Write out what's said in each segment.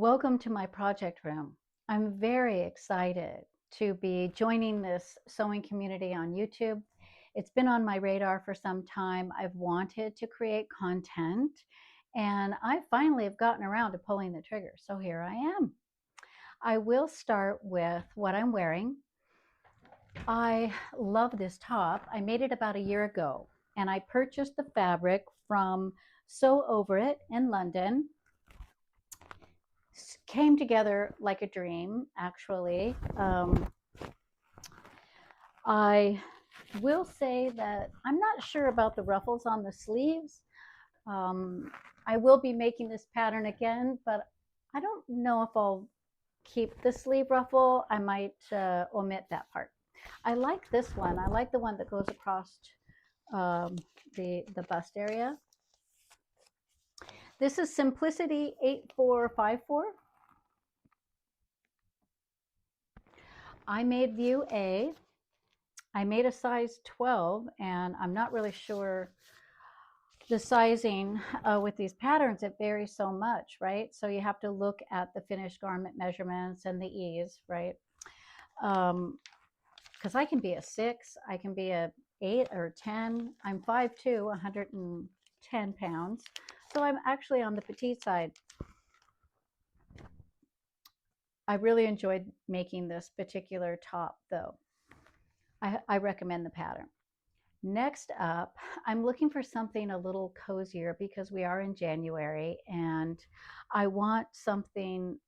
Welcome to my project room. I'm very excited to be joining this sewing community on YouTube. It's been on my radar for some time. I've wanted to create content and I finally have gotten around to pulling the trigger. So here I am. I will start with what I'm wearing. I love this top. I made it about a year ago and I purchased the fabric from Sew Over It in London. Came together like a dream, actually. I will say that I'm not sure about the ruffles on the sleeves. Um, I will be making this pattern again, but I don't know if I'll keep the sleeve ruffle. I might omit that part. I like this one. I like the one that goes across um, the bust area. This is Simplicity 8454. I made view A. I made a size 12 and I'm not really sure the sizing with these patterns. It varies so much, right? So you have to look at the finished garment measurements and the ease, right? Because I can be a 6, I can be a 8 or 10. I'm 5'2", 110 pounds. So I'm actually on the petite side. I really enjoyed making this particular top though. I recommend the pattern. Next up, I'm looking for something a little cozier because we are in January and I want something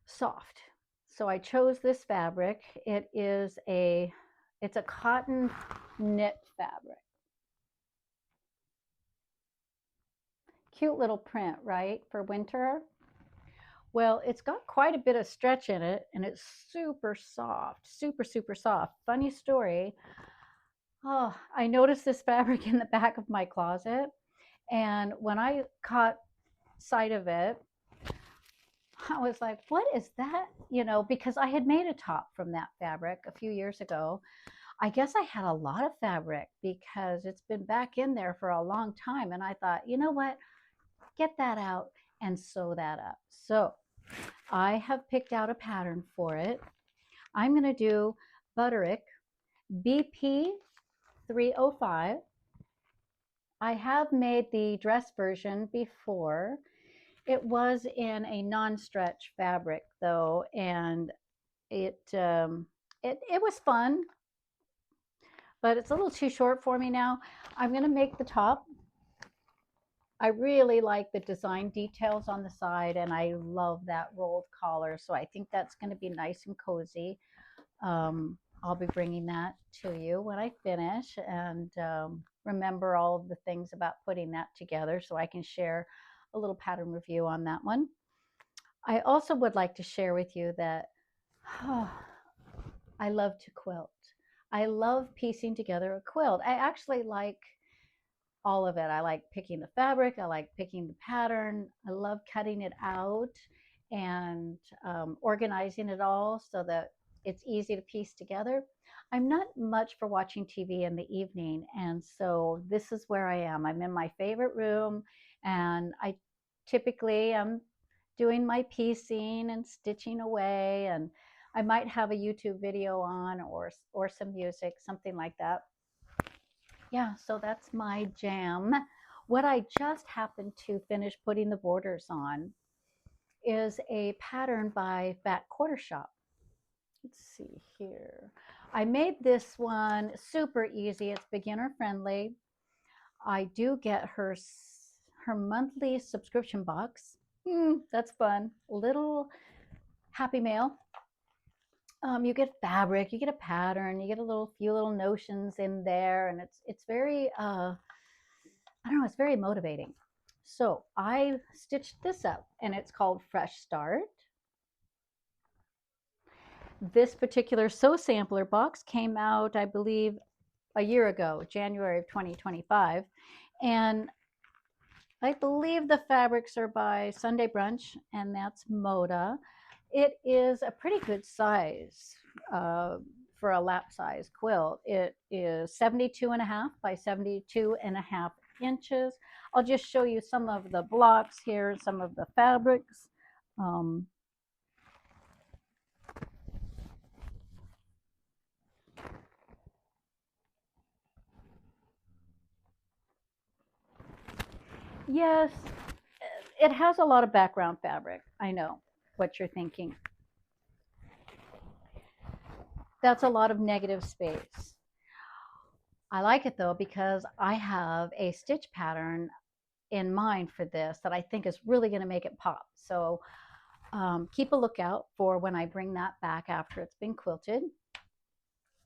soft. So I chose this fabric. It's a cotton knit fabric. Cute little print, right, for winter? Well, it's got quite a bit of stretch in it and it's super soft, super, super soft. Funny story. Oh, I noticed this fabric in the back of my closet. And when I caught sight of it, I was like, what is that? Because I had made a top from that fabric a few years ago. I guess I had a lot of fabric because it's been back in there for a long time. And I thought, you know what? Get that out and sew that up. So I have picked out a pattern for it. I'm going to do Butterick BP 305. I have made the dress version before. It was in a non-stretch fabric though, and it was fun, but it's a little too short for me now. I'm going to make the top. I really like the design details on the side, and I love that rolled collar, so I think that's going to be nice and cozy. I'll be bringing that to you when I finish and remember all of the things about putting that together so I can share a little pattern review on that one. I also would like to share with you that I love to quilt. I love piecing together a quilt. I actually like all of it. I like picking the fabric. I like picking the pattern. I love cutting it out and organizing it all so that it's easy to piece together. I'm not much for watching TV in the evening, and so this is where I am. I'm in my favorite room, and I typically am doing my piecing and stitching away, and I might have a YouTube video on or some music, something like that. Yeah, so that's my jam. What I just happened to finish putting the borders on is a pattern by Fat Quarter Shop. Let's see here. I made this one super easy. It's beginner friendly. I do get her monthly subscription box. That's fun. Little happy mail. You get fabric, you get a pattern, you get a few little notions in there, and it's very I don't know, it's very motivating. So I stitched this up and it's called Fresh Start. This particular Sew Sampler box came out, I believe, a year ago, January of 2025. And I believe the fabrics are by Sunday Brunch, and that's Moda. It is a pretty good size for a lap size quilt. It is 72 and a half by 72 and a half inches. I'll just show you some of the blocks here, some of the fabrics. Um, yes, it has a lot of background fabric. I know what you're thinking. That's a lot of negative space. I like it though because I have a stitch pattern in mind for this that I think is really going to make it pop. So keep a lookout for when I bring that back after it's been quilted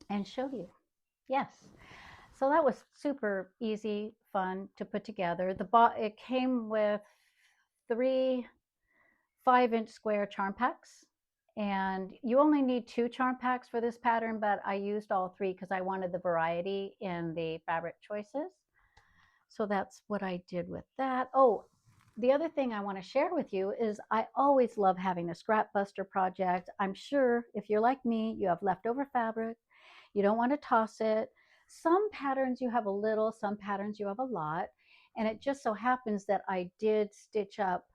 and show you. Yes. So that was super easy, fun to put together. It came with 3 5-inch square charm packs, and you only need 2 charm packs for this pattern, but I used all 3 because I wanted the variety in the fabric choices. So that's what I did with that. Oh, the other thing I want to share with you is I always love having a scrap buster project. I'm sure if you're like me, you have leftover fabric, you don't want to toss it. Some patterns you have a little, some patterns you have a lot. And it just so happens that I did stitch up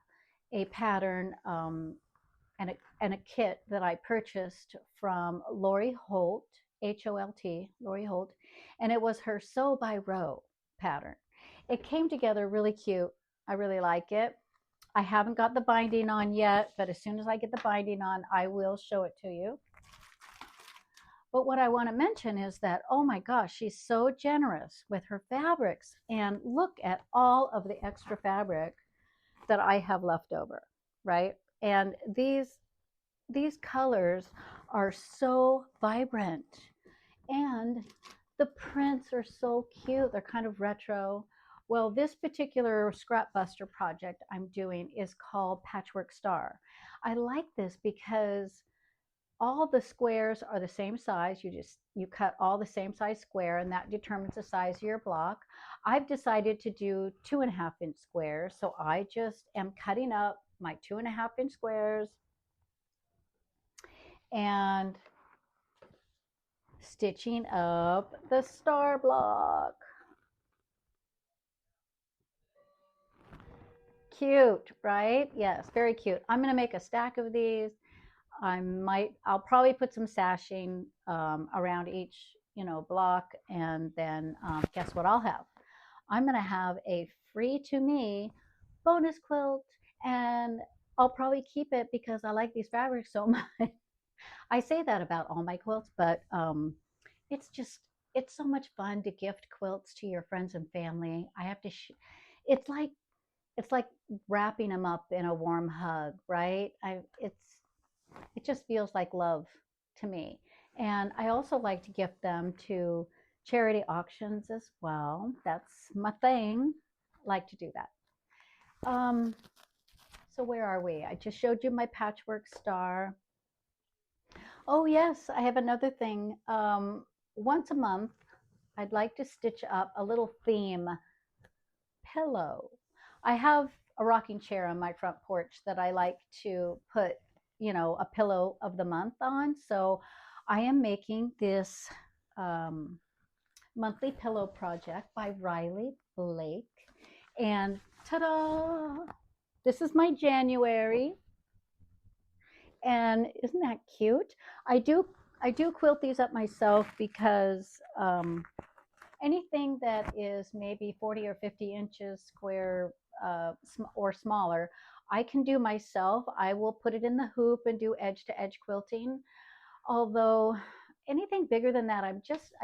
a pattern and a kit that I purchased from Lori Holt, Holt, Lori Holt, and it was her sew by row pattern. It came together really cute. I really like it. I haven't got the binding on yet, but as soon as I get the binding on, I will show it to you. But what I want to mention is that, oh my gosh, she's so generous with her fabrics. And look at all of the extra fabric that I have left over, right? And these colors are so vibrant and the prints are so cute. They're kind of retro. Well, this particular scrap buster project I'm doing is called Patchwork Star. I like this because all the squares are the same size. You cut all the same size square, and that determines the size of your block. I've decided to do 2.5-inch squares, so I just am cutting up my 2.5-inch squares and stitching up the star block. Cute, right? Yes, very cute. I'm going to make a stack of these. I'll probably put some sashing around each, block, and then guess what I'll have? I'm going to have a free to me bonus quilt, and I'll probably keep it because I like these fabrics so much. I say that about all my quilts, but it's just it's so much fun to gift quilts to your friends and family. I have to. It's like it's like wrapping them up in a warm hug, right? It just feels like love to me. And I also like to gift them to charity auctions as well. That's my thing. I like to do that. Um, so where are we? I just showed you my patchwork star. Oh yes, I have another thing. Once a month, I'd like to stitch up a little theme pillow. I have a rocking chair on my front porch that I like to put, a pillow of the month on. So I am making this um, monthly pillow project by Riley Blake. And ta-da! This is my January. And isn't that cute? I do quilt these up myself because anything that is maybe 40 or 50 inches square or smaller, I can do myself. I will put it in the hoop and do edge to edge quilting. Although anything bigger than that, I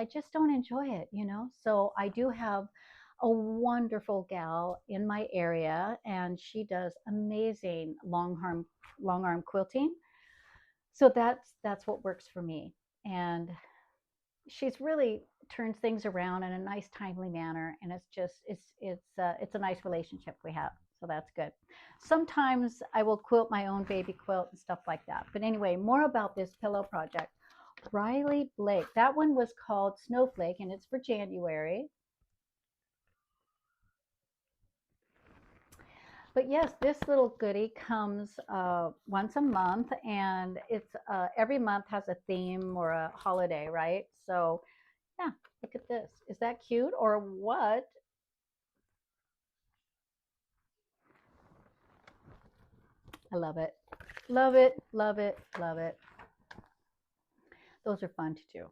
just don't enjoy it. So I do have a wonderful gal in my area, and she does amazing long arm quilting. So that's what works for me. And she's really turns things around in a nice timely manner, and it's a nice relationship we have, so that's good. Sometimes I will quilt my own baby quilt and stuff like that, but anyway, more about this pillow project. Riley Blake, that one was called Snowflake, and it's for January. But yes, this little goodie comes once a month, and it's every month has a theme or a holiday, right? So yeah, look at this. Is that cute? Or what I love it. Love it, love it, love it. Those are fun to do.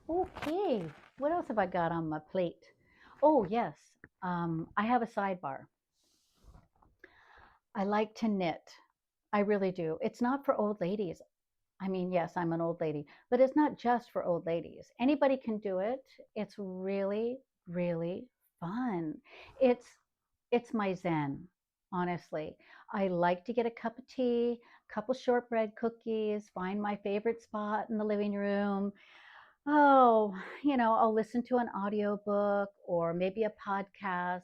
Okay, what else have I got on my plate? Oh, yes, I have a sidebar. I like to knit. I really do. It's not for old ladies. I mean, yes, I'm an old lady, but it's not just for old ladies. Anybody can do it. It's really, really fun. It's it's my zen, honestly. I like to get a cup of tea, a couple shortbread cookies, find my favorite spot in the living room. Oh, I'll listen to an audiobook or maybe a podcast.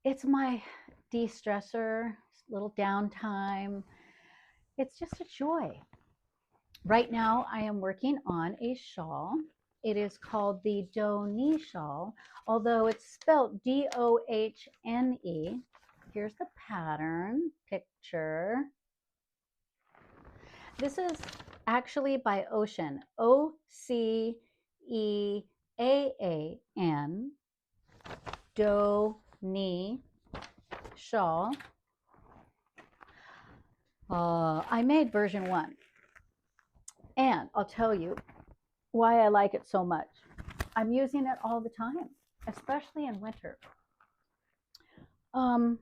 It's my de-stressor, little downtime. It's just a joy. Right now, I am working on a shawl. It is called the Dohne shawl, although it's spelled Dohne. Here's the pattern picture. This is actually by Ocean, Oceaan, Dohne shawl. I made version 1, and I'll tell you why I like it so much. I'm using it all the time, especially in winter. Um,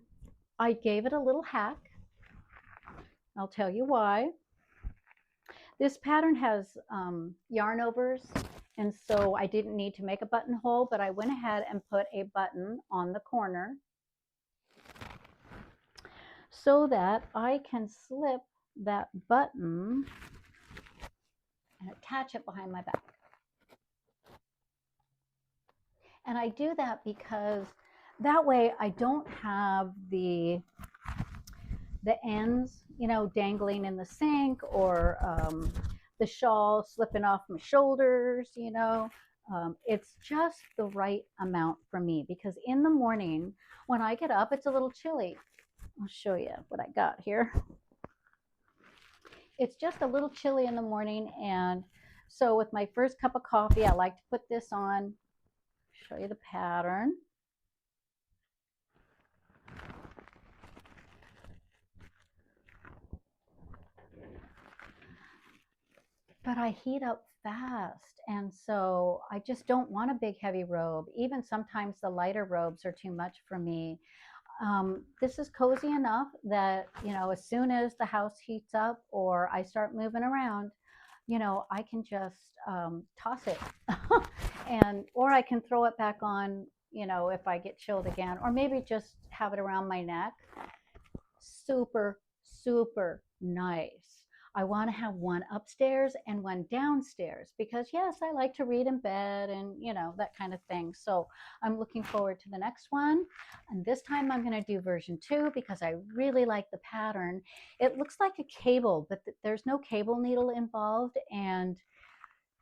I gave it a little hack. I'll tell you why. This pattern has yarn overs, and so I didn't need to make a buttonhole, but I went ahead and put a button on the corner so that I can slip that button and attach it behind my back. And I do that because that way I don't have the ends, dangling in the sink, or the shawl slipping off my shoulders. It's just the right amount for me because in the morning when I get up, it's a little chilly. I'll show you what I got here. It's just a little chilly in the morning, and so with my first cup of coffee, I like to put this on, show you the pattern. But I heat up fast, and so I just don't want a big heavy robe. Even sometimes the lighter robes are too much for me. This is cozy enough that, as soon as the house heats up or I start moving around, I can just toss it or I can throw it back on, if I get chilled again, or maybe just have it around my neck. Super, super nice. I want to have one upstairs and one downstairs because, yes, I like to read in bed and, that kind of thing. So I'm looking forward to the next one. And this time I'm going to do version 2 because I really like the pattern. It looks like a cable, but there's no cable needle involved. And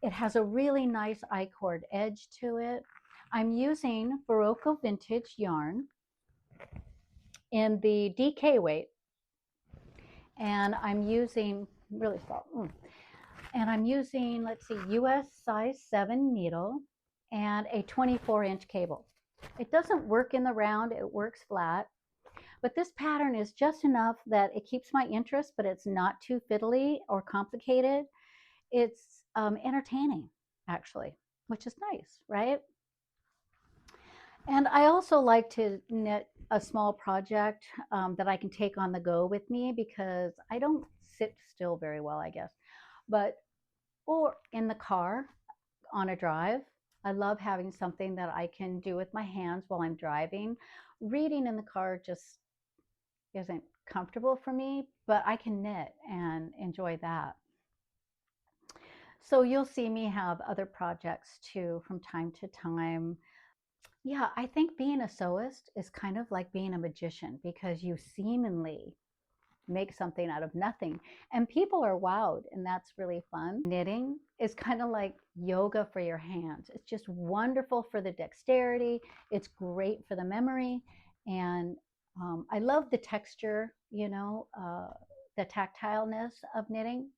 it has a really nice I-cord edge to it. I'm using Barocco Vintage yarn in the DK weight. And I'm using really small, and I'm using, let's see, US size 7 needle and a 24-inch cable. It doesn't work in the round, it works flat, but this pattern is just enough that it keeps my interest, but it's not too fiddly or complicated. It's entertaining, actually, which is nice, right? And I also like to knit a small project that I can take on the go with me because I don't sit still very well, I guess. But, or in the car on a drive, I love having something that I can do with my hands while I'm driving. Reading in the car just isn't comfortable for me, but I can knit and enjoy that. So you'll see me have other projects too from time to time. Yeah, I think being a sewist is kind of like being a magician because you seemingly make something out of nothing and people are wowed, and that's really fun. Knitting is kind of like yoga for your hands. It's just wonderful for the dexterity. It's great for the memory, and I love the texture, the tactileness of knitting.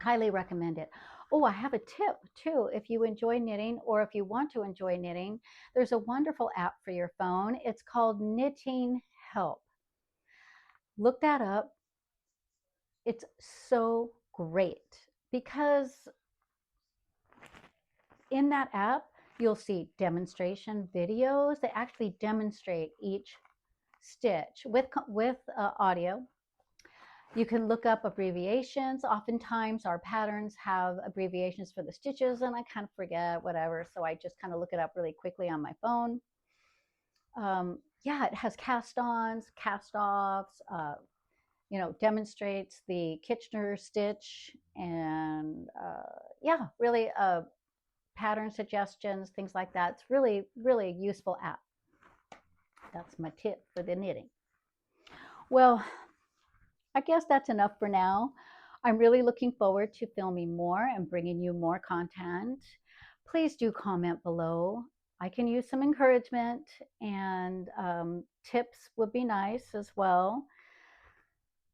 Highly recommend it. Oh, I have a tip too. If you enjoy knitting or if you want to enjoy knitting, there's a wonderful app for your phone. It's called Knitting Help. Look that up. It's so great because in that app, you'll see demonstration videos. They actually demonstrate each stitch with audio. You can look up abbreviations. Oftentimes, our patterns have abbreviations for the stitches, and I kind of forget whatever, so I just kind of look it up really quickly on my phone. Yeah, it has cast-ons, cast-offs. Demonstrates the Kitchener stitch, and yeah, really pattern suggestions, things like that. It's really, really useful app. That's my tip for the knitting. Well, I guess that's enough for now. I'm really looking forward to filming more and bringing you more content. Please do comment below. I can use some encouragement, and tips would be nice as well.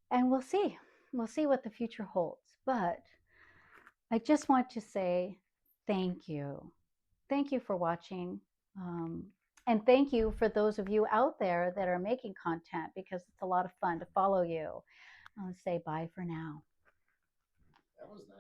And we'll see. We'll see what the future holds. But I just want to say thank you. Thank you for watching. Um, and thank you for those of you out there that are making content, because it's a lot of fun to follow you. I'll say bye for now. That was nice.